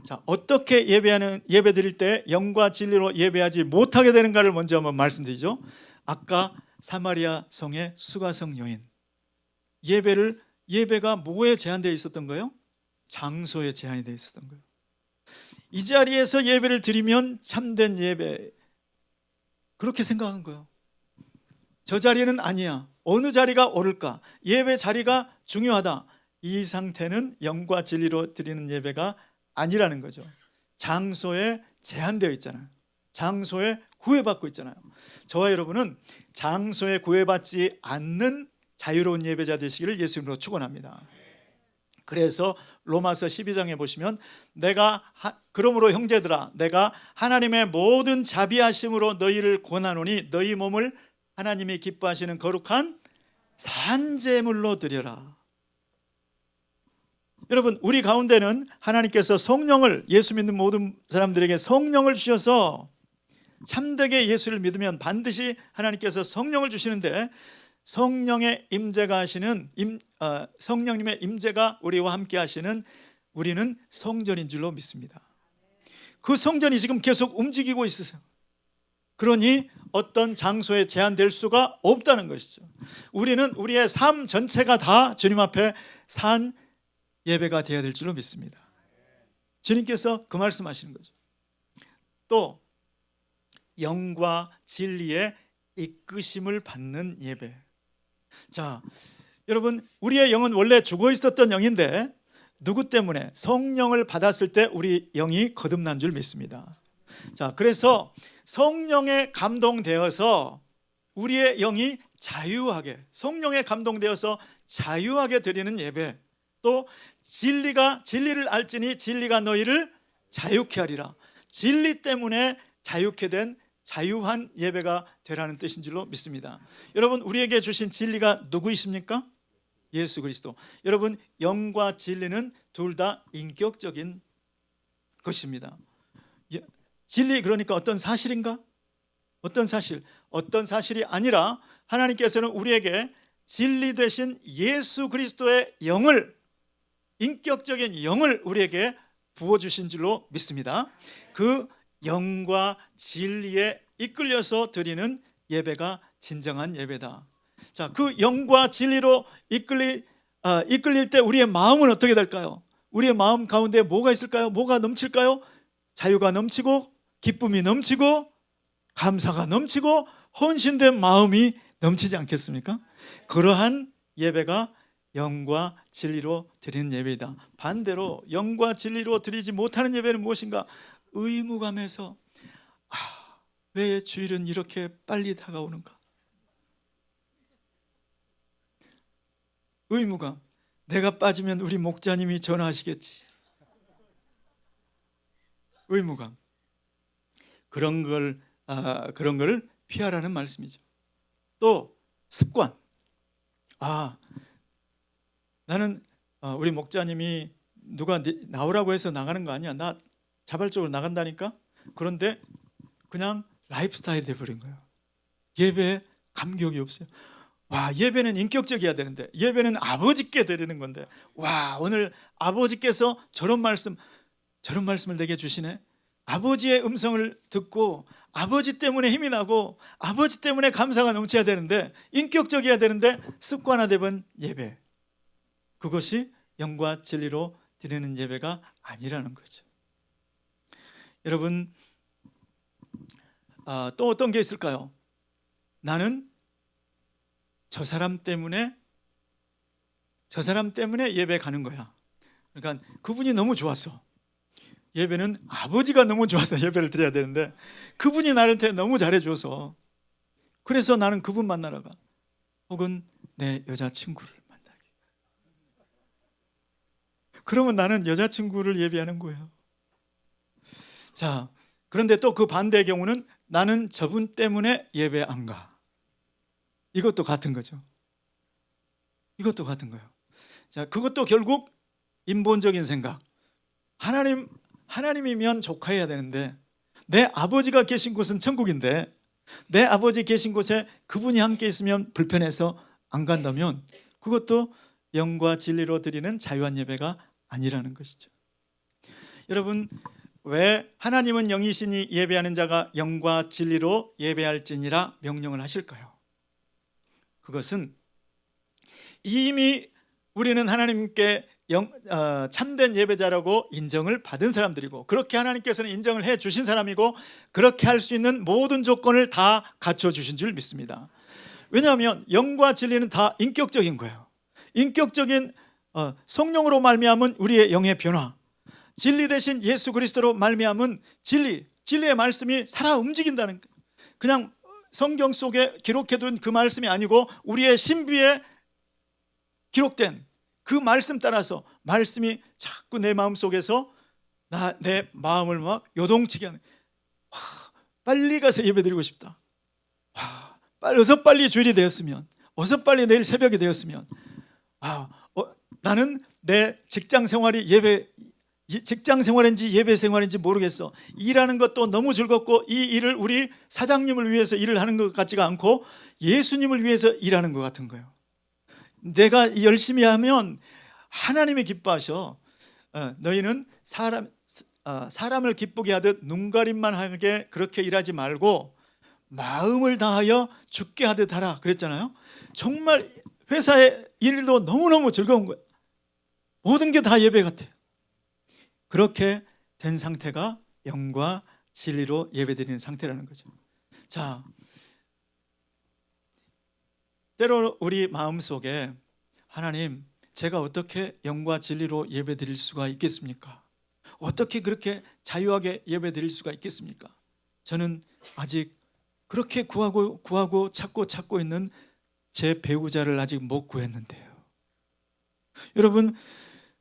자, 어떻게 예배 드릴 때 영과 진리로 예배하지 못하게 되는가를 먼저 한번 말씀드리죠. 아까 사마리아 성의 수가성 여인, 예배가 뭐에 제한되어 있었던 거예요? 장소에 제한이 되어 있었던 거예요. 이 자리에서 예배를 드리면 참된 예배, 그렇게 생각한 거예요. 저 자리는 아니야. 어느 자리가 옳을까? 예배 자리가 중요하다. 이 상태는 영과 진리로 드리는 예배가 아니라는 거죠. 장소에 제한되어 있잖아요. 장소에 구애받고 있잖아요. 저와 여러분은 장소에 구애받지 않는 자유로운 예배자 되시기를 예수님으로 축원합니다. 그래서 로마서 12장에 보시면 그러므로 형제들아, 내가 하나님의 모든 자비하심으로 너희를 권하노니 너희 몸을 하나님이 기뻐하시는 거룩한 산제물로 드려라. 여러분, 우리 가운데는 하나님께서 성령을, 예수 믿는 모든 사람들에게 성령을 주셔서 참되게 예수를 믿으면 반드시 하나님께서 성령을 주시는데, 성령의 임재가 하시는 성령님의 임재가 우리와 함께 하시는 우리는 성전인 줄로 믿습니다. 그 성전이 지금 계속 움직이고 있으세요. 그러니 어떤 장소에 제한될 수가 없다는 것이죠. 우리는 우리의 삶 전체가 다 주님 앞에 산 예배가 되어야 될 줄로 믿습니다. 주님께서 그 말씀하시는 거죠. 또 영과 진리의 이끄심을 받는 예배. 자, 여러분, 우리의 영은 원래 죽어 있었던 영인데 누구 때문에? 성령을 받았을 때 우리 영이 거듭난 줄 믿습니다. 자, 그래서 성령에 감동되어서 우리의 영이 자유하게, 성령에 감동되어서 자유하게 드리는 예배. 또 진리를 알지니 진리가 너희를 자유케 하리라. 진리 때문에 자유케 된 자유한 예배가 되라는 뜻인 줄로 믿습니다. 여러분, 우리에게 주신 진리가 누구이십니까? 예수 그리스도. 여러분, 영과 진리는 둘 다 인격적인 것입니다. 진리, 그러니까 어떤 사실인가? 어떤 사실이 아니라 하나님께서는 우리에게 진리 되신 예수 그리스도의 영을, 인격적인 영을 우리에게 부어주신 줄로 믿습니다. 그 영과 진리에 이끌려서 드리는 예배가 진정한 예배다. 자, 그 영과 진리로 이끌릴 때 우리의 마음은 어떻게 될까요? 우리의 마음 가운데 뭐가 있을까요? 뭐가 넘칠까요? 자유가 넘치고, 기쁨이 넘치고, 감사가 넘치고, 헌신된 마음이 넘치지 않겠습니까? 그러한 예배가 영과 진리로 드리는 예배이다. 반대로 영과 진리로 드리지 못하는 예배는 무엇인가? 의무감에서 왜 주일은 이렇게 빨리 다가오는가? 의무감. 내가 빠지면 우리 목자님이 전화하시겠지. 의무감. 그런 걸 피하라는 말씀이죠. 또 습관. 나는 우리 목자님이 누가 나오라고 해서 나가는 거 아니야. 나 자발적으로 나간다니까. 그런데 그냥 라이프 스타일이 돼버린 거예요. 예배에 감격이 없어요. 예배는 인격적이어야 되는데, 예배는 아버지께 드리는 건데, 오늘 아버지께서 저런 말씀을 내게 주시네. 아버지의 음성을 듣고 아버지 때문에 힘이 나고 아버지 때문에 감사가 넘쳐야 되는데, 인격적이어야 되는데 습관화된 예배, 그것이 영과 진리로 드리는 예배가 아니라는 거죠. 여러분, 또 어떤 게 있을까요? 나는 저 사람 때문에 예배 가는 거야. 그러니까 그분이 너무 좋았어. 예배는 아버지가 너무 좋아서 예배를 드려야 되는데 그분이 나한테 너무 잘해줘서 그래서 나는 그분 만나러 가. 혹은 내 여자친구를 만나게. 그러면 나는 여자친구를 예배하는 거예요. 자, 그런데 또 그 반대의 경우는 나는 저분 때문에 예배 안 가. 이것도 같은 거죠. 이것도 같은 거예요. 자, 그것도 결국 인본적인 생각. 하나님이면 조카해야 되는데 내 아버지가 계신 곳은 천국인데 내 아버지 계신 곳에 그분이 함께 있으면 불편해서 안 간다면 그것도 영과 진리로 드리는 자유한 예배가 아니라는 것이죠. 여러분, 왜 하나님은 영이시니 예배하는 자가 영과 진리로 예배할지니라 명령을 하실까요? 그것은 이미 우리는 하나님께 참된 예배자라고 인정을 받은 사람들이고 그렇게 하나님께서는 인정을 해 주신 사람이고 그렇게 할 수 있는 모든 조건을 다 갖춰주신 줄 믿습니다. 왜냐하면 영과 진리는 다 인격적인 거예요. 인격적인 성령으로 말미암은 우리의 영의 변화, 진리 대신 예수 그리스도로 말미암은 진리의 말씀이 살아 움직인다는, 그냥 성경 속에 기록해둔 그 말씀이 아니고 우리의 신비에 기록된 그 말씀 따라서 말씀이 자꾸 내 마음속에서 내 마음을 막 요동치게 하는, 빨리 가서 예배드리고 싶다. 어서 빨리 주일이 되었으면, 어서 빨리 내일 새벽이 되었으면, 나는 내 직장 생활인지 예배 생활인지 모르겠어. 일하는 것도 너무 즐겁고 이 일을 우리 사장님을 위해서 일을 하는 것 같지가 않고 예수님을 위해서 일하는 것 같은 거예요. 내가 열심히 하면 하나님이 기뻐하셔. 너희는 사람을 기쁘게 하듯 눈가림만 하게 그렇게 일하지 말고 마음을 다하여 죽게 하듯 하라 그랬잖아요. 정말 회사의 일도 너무너무 즐거운 거예요. 모든 게 다 예배 같아요. 그렇게 된 상태가 영과 진리로 예배드리는 상태라는 거죠. 자, 때로 우리 마음속에 하나님, 제가 어떻게 영과 진리로 예배드릴 수가 있겠습니까? 어떻게 그렇게 자유하게 예배드릴 수가 있겠습니까? 저는 아직 그렇게 구하고 찾고 있는 제 배우자를 아직 못 구했는데요. 여러분,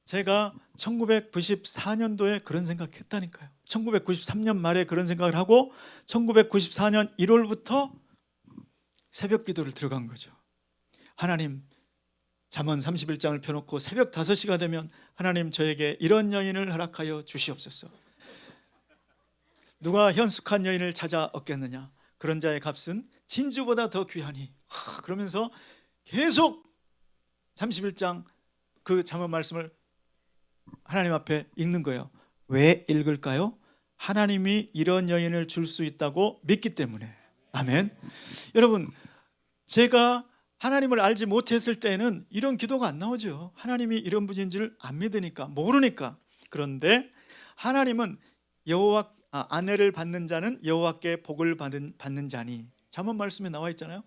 제가 1994년도에 그런 생각했다니까요. 1993년 말에 그런 생각을 하고 1994년 1월부터 새벽 기도를 들어간 거죠. 하나님, 잠언 31장을 펴놓고 새벽 5시가 되면 하나님, 저에게 이런 여인을 허락하여 주시옵소서. 누가 현숙한 여인을 찾아 얻겠느냐? 그런 자의 값은 진주보다 더 귀하니. 그러면서 계속 31장 그 잠언 말씀을 하나님 앞에 읽는 거예요. 왜 읽을까요? 하나님이 이런 여인을 줄 수 있다고 믿기 때문에. 아멘. 여러분, 제가 하나님을 알지 못했을 때는 이런 기도가 안 나오죠. 하나님이 이런 분인 줄 안 믿으니까, 모르니까. 그런데 하나님은 아내를 받는 자는 여호와께 복을 받는 자니. 잠언 말씀에 나와 있잖아요.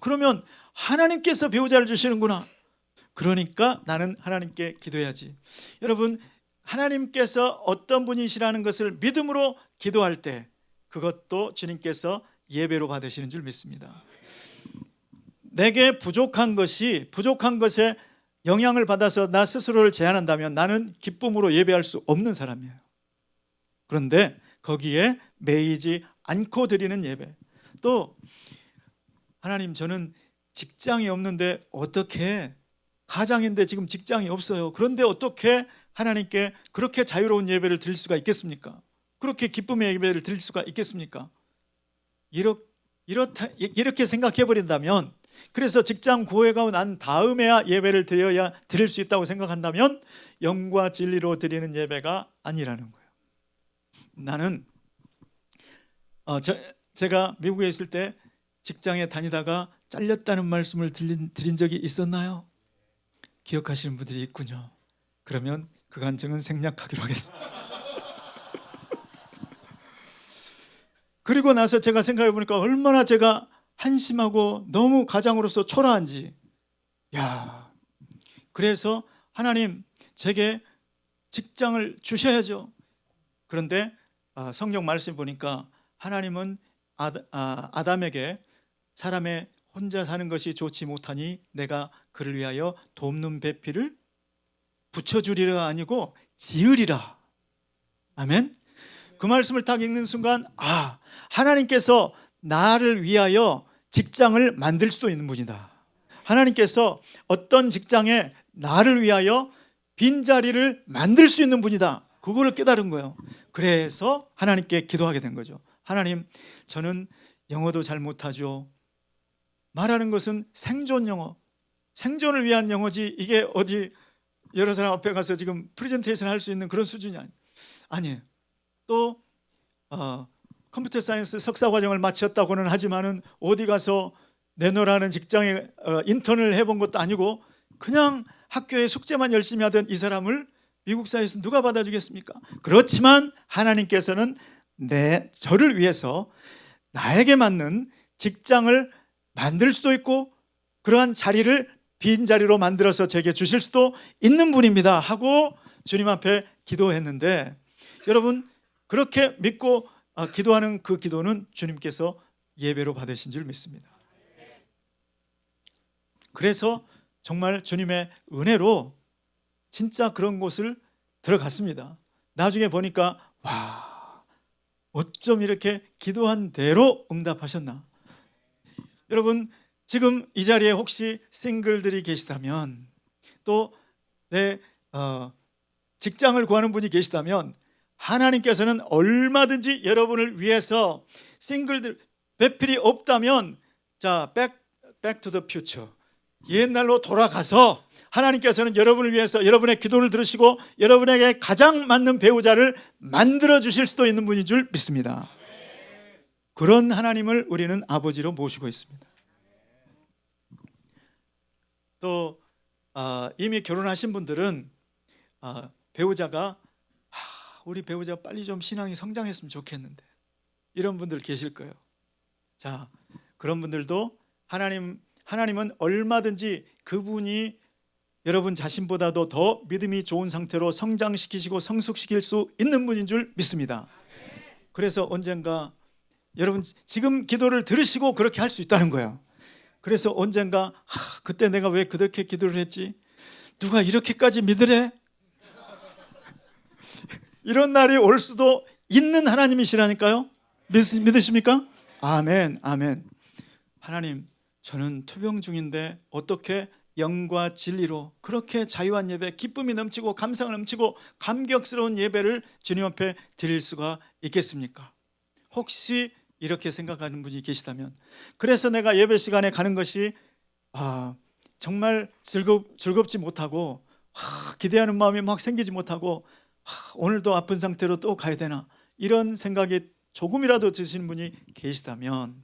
그러면 하나님께서 배우자를 주시는구나. 그러니까 나는 하나님께 기도해야지. 여러분, 하나님께서 어떤 분이시라는 것을 믿음으로 기도할 때 그것도 주님께서 예배로 받으시는 줄 믿습니다. 내게 부족한 것에 영향을 받아서 나 스스로를 제한한다면 나는 기쁨으로 예배할 수 없는 사람이에요. 그런데 거기에 매이지 않고 드리는 예배. 또 하나님, 저는 직장이 없는데 어떻게, 가장인데 지금 직장이 없어요. 그런데 어떻게 하나님께 그렇게 자유로운 예배를 드릴 수가 있겠습니까? 그렇게 기쁨의 예배를 드릴 수가 있겠습니까? 이렇게 생각해 버린다면, 그래서 직장 고해가 난 다음에야 예배를 드릴 수 있다고 생각한다면 영과 진리로 드리는 예배가 아니라는 거예요. 나는 제가 미국에 있을 때 직장에 다니다가 잘렸다는 말씀을 드린 적이 있었나요? 기억하시는 분들이 있군요. 그러면 그 간증은 생략하기로 하겠습니다. 그리고 나서 제가 생각해 보니까 얼마나 제가 한심하고 너무 가장으로서 초라한지. 야, 그래서 하나님 제게 직장을 주셔야죠. 그런데 성경 말씀 보니까 하나님은 아담에게 사람의 혼자 사는 것이 좋지 못하니 내가 그를 위하여 돕는 배필을 붙여주리라 아니고 지으리라. 아멘. 그 말씀을 딱 읽는 순간 하나님께서 나를 위하여 직장을 만들 수도 있는 분이다. 하나님께서 어떤 직장에 나를 위하여 빈자리를 만들 수 있는 분이다. 그거를 깨달은 거예요. 그래서 하나님께 기도하게 된 거죠. 하나님, 저는 영어도 잘 못하죠. 말하는 것은 생존 영어, 생존을 위한 영어지 이게 어디 여러 사람 앞에 가서 지금 프레젠테이션 할 수 있는 그런 수준이 아니에요. 또 컴퓨터 사이언스 석사 과정을 마쳤다고는 하지만은 어디 가서 내노라는 직장에 인턴을 해본 것도 아니고 그냥 학교에 숙제만 열심히 하던 이 사람을 미국 사회에서 누가 받아주겠습니까? 그렇지만 하나님께서는 저를 위해서 나에게 맞는 직장을 만들 수도 있고 그러한 자리를 빈자리로 만들어서 제게 주실 수도 있는 분입니다 하고 주님 앞에 기도했는데, 여러분 그렇게 믿고 기도하는 그 기도는 주님께서 예배로 받으신 줄 믿습니다. 그래서 정말 주님의 은혜로 진짜 그런 곳을 들어갔습니다. 나중에 보니까 어쩜 이렇게 기도한 대로 응답하셨나. 여러분 지금 이 자리에 혹시 싱글들이 계시다면, 또 내 직장을 구하는 분이 계시다면 하나님께서는 얼마든지 여러분을 위해서, 싱글들 배필이 없다면 자 back to the future, 옛날로 돌아가서 하나님께서는 여러분을 위해서 여러분의 기도를 들으시고 여러분에게 가장 맞는 배우자를 만들어 주실 수도 있는 분인 줄 믿습니다. 그런 하나님을 우리는 아버지로 모시고 있습니다. 또 이미 결혼하신 분들은 배우자가 우리 배우자 빨리 좀 신앙이 성장했으면 좋겠는데, 이런 분들 계실 거예요. 자, 그런 분들도 하나님은 얼마든지 그분이 여러분 자신보다도 더 믿음이 좋은 상태로 성장시키시고 성숙시킬 수 있는 분인 줄 믿습니다. 그래서 언젠가 여러분 지금 기도를 들으시고 그렇게 할 수 있다는 거예요. 그래서 언젠가 그때 내가 왜 그렇게 기도를 했지? 누가 이렇게까지 믿으래? 이런 날이 올 수도 있는 하나님이시라니까요. 믿으십니까? 아멘, 아멘. 하나님, 저는 투병 중인데 어떻게 영과 진리로 그렇게 자유한 예배, 기쁨이 넘치고 감사가 넘치고 감격스러운 예배를 주님 앞에 드릴 수가 있겠습니까? 혹시 이렇게 생각하는 분이 계시다면, 그래서 내가 예배 시간에 가는 것이 정말 즐겁지 못하고 기대하는 마음이 막 생기지 못하고 오늘도 아픈 상태로 또 가야 되나, 이런 생각이 조금이라도 드시는 분이 계시다면,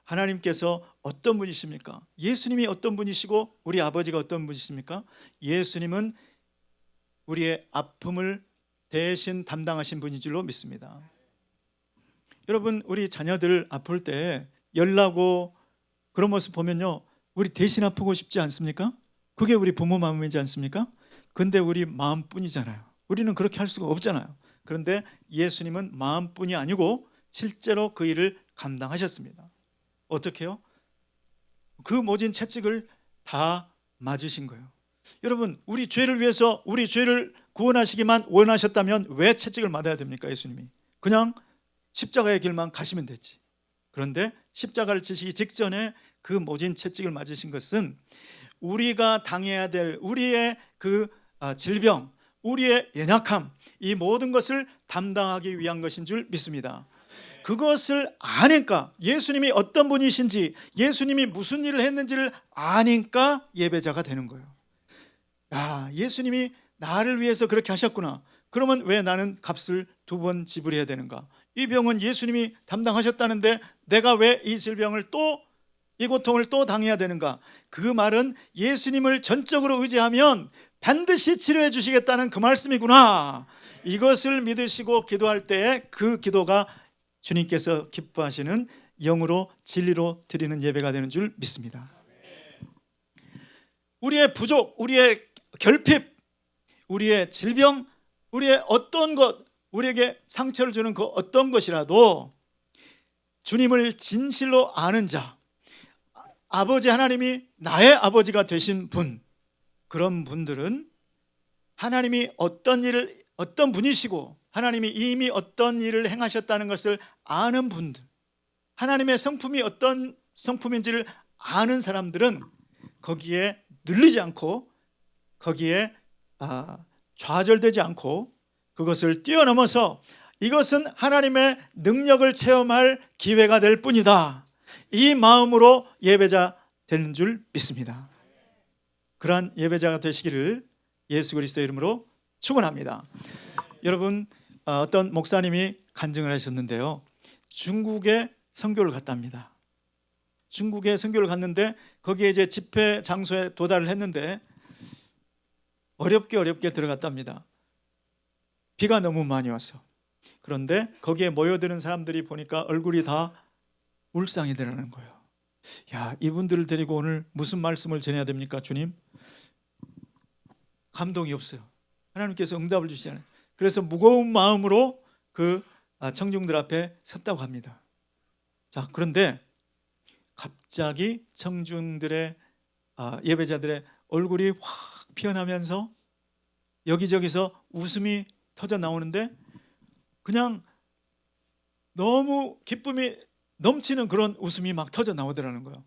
하나님께서 어떤 분이십니까? 예수님이 어떤 분이시고 우리 아버지가 어떤 분이십니까? 예수님은 우리의 아픔을 대신 담당하신 분인 줄로 믿습니다. 여러분 우리 자녀들 아플 때 열나고 그런 모습 보면요, 우리 대신 아프고 싶지 않습니까? 그게 우리 부모 마음이지 않습니까? 근데 우리 마음뿐이잖아요. 우리는 그렇게 할 수가 없잖아요. 그런데 예수님은 마음뿐이 아니고 실제로 그 일을 감당하셨습니다. 어떻게요? 그 모진 채찍을 다 맞으신 거예요. 여러분 우리 죄를 위해서, 우리 죄를 구원하시기만 원하셨다면 왜 채찍을 맞아야 됩니까? 예수님이 그냥 십자가의 길만 가시면 됐지. 그런데 십자가를 지시기 직전에 그 모진 채찍을 맞으신 것은 우리가 당해야 될 우리의 그 질병, 우리의 연약함, 이 모든 것을 담당하기 위한 것인 줄 믿습니다. 그것을 아니까, 예수님이 어떤 분이신지, 예수님이 무슨 일을 했는지를 아니까 예배자가 되는 거예요. 예수님이 나를 위해서 그렇게 하셨구나. 그러면 왜 나는 값을 2번 지불해야 되는가? 이 병은 예수님이 담당하셨다는데 내가 왜 이 질병을 또, 이 고통을 또 당해야 되는가? 그 말은 예수님을 전적으로 의지하면 반드시 치료해 주시겠다는 그 말씀이구나. 이것을 믿으시고 기도할 때 그 기도가 주님께서 기뻐하시는 영으로 진리로 드리는 예배가 되는 줄 믿습니다. 우리의 부족, 우리의 결핍, 우리의 질병, 우리의 어떤 것, 우리에게 상처를 주는 그 어떤 것이라도 주님을 진실로 아는 자, 아버지 하나님이 나의 아버지가 되신 분, 그런 분들은 하나님이 어떤 분이시고 하나님이 이미 어떤 일을 행하셨다는 것을 아는 분들, 하나님의 성품이 어떤 성품인지를 아는 사람들은 거기에 눌리지 않고 거기에 좌절되지 않고 그것을 뛰어넘어서 이것은 하나님의 능력을 체험할 기회가 될 뿐이다, 이 마음으로 예배자 되는 줄 믿습니다. 그러한 예배자가 되시기를 예수 그리스도의 이름으로 축원합니다. 여러분, 어떤 목사님이 간증을 하셨는데요, 중국에 선교를 갔답니다. 중국에 선교를 갔는데 거기에 이제 집회 장소에 도달을 했는데 어렵게 들어갔답니다. 비가 너무 많이 와서. 그런데 거기에 모여드는 사람들이 보니까 얼굴이 다 울상이 되라는 거예요. 야, 이분들을 데리고 오늘 무슨 말씀을 전해야 됩니까, 주님? 감동이 없어요. 하나님께서 응답을 주시잖아요. 그래서 무거운 마음으로 그 청중들 앞에 섰다고 합니다. 자, 그런데 갑자기 청중들의 예배자들의 얼굴이 확 피어나면서 여기저기서 웃음이 터져 나오는데 그냥 너무 기쁨이 넘치는 그런 웃음이 막 터져 나오더라는 거예요.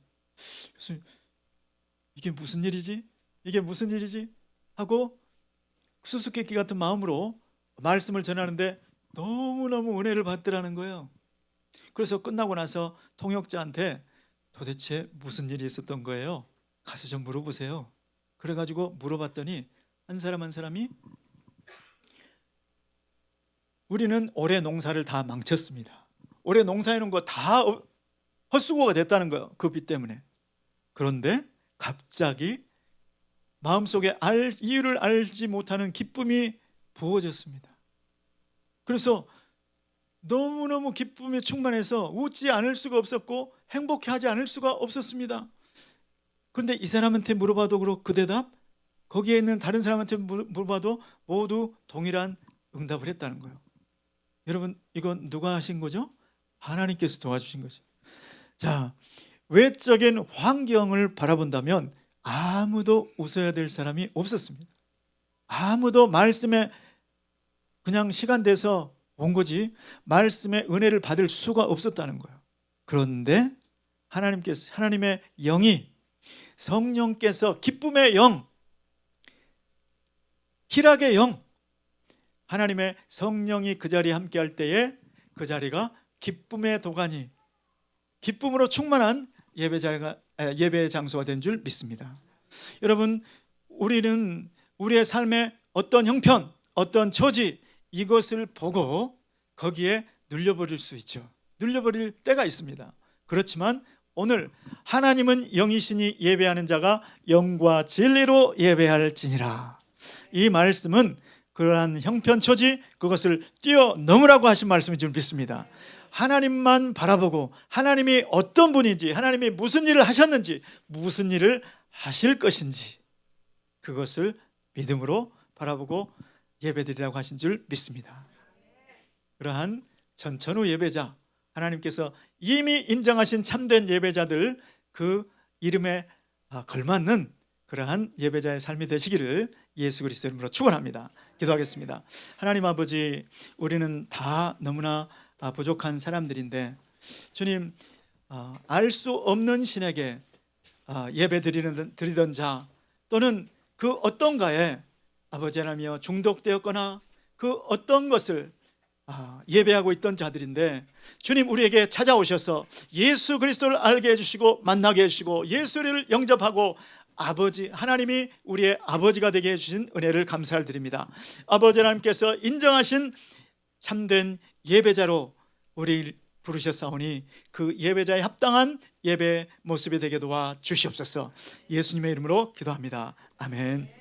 그래서 이게 무슨 일이지? 이게 무슨 일이지? 하고 수수께끼 같은 마음으로 말씀을 전하는데 너무너무 은혜를 받더라는 거예요. 그래서 끝나고 나서 통역자한테 도대체 무슨 일이 있었던 거예요? 가서 좀 물어보세요. 그래가지고 물어봤더니 한 사람이 우리는 올해 농사를 다 망쳤습니다. 올해 농사해놓은 거 다 헛수고가 됐다는 거예요, 그 비 때문에. 그런데 갑자기 마음속에 이유를 알지 못하는 기쁨이 부어졌습니다. 그래서 너무너무 기쁨에 충만해서 웃지 않을 수가 없었고 행복해하지 않을 수가 없었습니다. 그런데 이 사람한테 물어봐도 그렇고 그 대답, 거기에 있는 다른 사람한테 물어봐도 모두 동일한 응답을 했다는 거예요. 여러분, 이건 누가 하신 거죠? 하나님께서 도와주신 거죠. 자, 외적인 환경을 바라본다면 아무도 웃어야 될 사람이 없었습니다. 아무도 말씀에 그냥 시간 돼서 온 거지 말씀의 은혜를 받을 수가 없었다는 거예요. 그런데 하나님의 영이, 성령께서, 기쁨의 영, 희락의 영, 하나님의 성령이 그 자리에 함께할 때에 그 자리가 기쁨의 도가니, 기쁨으로 충만한 예배 장소가 된 줄 믿습니다. 여러분, 우리는 우리의 삶의 어떤 형편, 어떤 처지, 이것을 보고 거기에 눌려버릴 수 있죠. 눌려버릴 때가 있습니다. 그렇지만 오늘 하나님은 영이시니 예배하는 자가 영과 진리로 예배할지니라, 이 말씀은 그러한 형편처지 그것을 뛰어넘으라고 하신 말씀인 줄 믿습니다. 하나님만 바라보고 하나님이 어떤 분인지, 하나님이 무슨 일을 하셨는지, 무슨 일을 하실 것인지 그것을 믿음으로 바라보고 예배드리라고 하신 줄 믿습니다. 그러한 전천후 예배자, 하나님께서 이미 인정하신 참된 예배자들, 그 이름에 걸맞는 그러한 예배자의 삶이 되시기를 예수 그리스도 이름으로 축원합니다. 기도하겠습니다. 하나님 아버지, 우리는 다 너무나 부족한 사람들인데 주님, 알 수 없는 신에게 예배 드리던 자, 또는 그 어떤가에 아버지 하나님이여 중독되었거나 그 어떤 것을 예배하고 있던 자들인데 주님, 우리에게 찾아오셔서 예수 그리스도를 알게 해주시고 만나게 해주시고 예수를 영접하고 아버지 하나님이 우리의 아버지가 되게 해주신 은혜를 감사를 드립니다. 아버지 하나님께서 인정하신 참된 예배자로 우리를 부르셨사오니 그 예배자에 합당한 예배 모습이 되게 도와 주시옵소서. 예수님의 이름으로 기도합니다. 아멘.